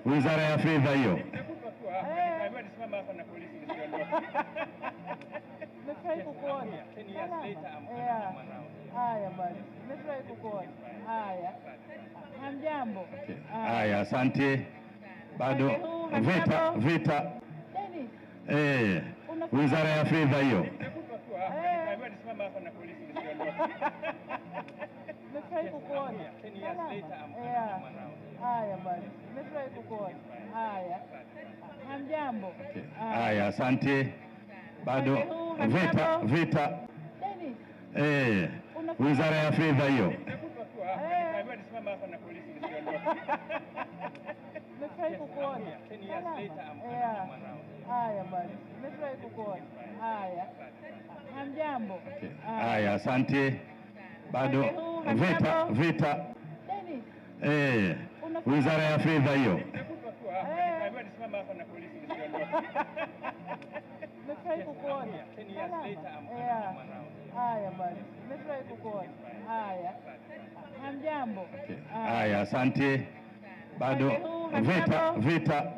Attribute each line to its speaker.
Speaker 1: Wizara ya Fedha hiyo.
Speaker 2: Nimefurahi kukuona. Haya basi. Nimefurahi kukuona. Haya. Hamjambo.
Speaker 1: Haya, asante. Bado vita. Wizara ya Fedha hiyo.
Speaker 2: Nimefurahi kukuona. Haya basi. Nimefurahi kukuona. Haya. Hamjambo.
Speaker 1: Haya, asante. Bado vita. Wizara ya Fedha hiyo.
Speaker 2: Nimefurahi kukuona. Haya basi. Nimefurahi kukuona. Haya. Hamjambo.
Speaker 1: Haya, asante. Bado vita. Wizara ya Fedha hiyo.
Speaker 2: Nimefurahi kukuona. Haya basi. Nimefurahi kukuona. Haya. Hamjambo.
Speaker 1: Haya, asante. Bado vita.